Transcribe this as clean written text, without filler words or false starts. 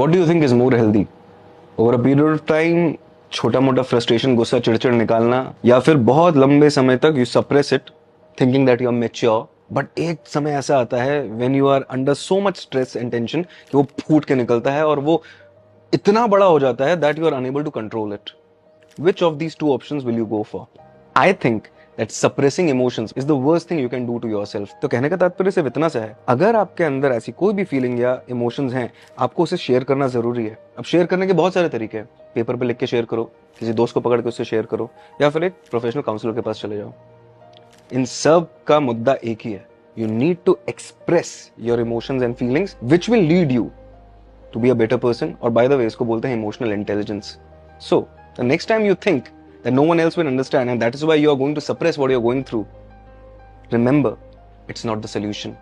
What do you think is more healthy? Over a period of time, छोटा मोटा frustration, गुस्सा, चिड़चिड़ निकालना, या फिर बहुत लंबे समय तक you suppress it thinking that you are mature, but एक समय ऐसा आता है when you are under so much stress and tension कि वो फूट के निकलता है और वो इतना बड़ा हो जाता है that you are unable to control it. Which of these two options will you go for? I think that suppressing emotions is the worst thing you can do to yourself. तो कहने का तात्पर्य सिर्फ इतना सा है, अगर आपके अंदर ऐसी कोई भी फीलिंग या इमोशंस हैं, आपको उसे शेयर करना जरूरी है. अब शेयर करने के बहुत सारे तरीके हैं. पेपर पे लिख के शेयर करो, किसी दोस्त को पकड़ के उससे शेयर करो, या फिर एक प्रोफेशनल काउंसलर के पास चले जाओ. इन सब का मुद्दा एक ही है. You need to express your emotions and feelings, which will lead you to be a better person. और by the way, इसको बोलते हैं emotional intelligence. So the next time you think that no one else will understand and that is why you are going to suppress what you are going through, remember, it's not the solution.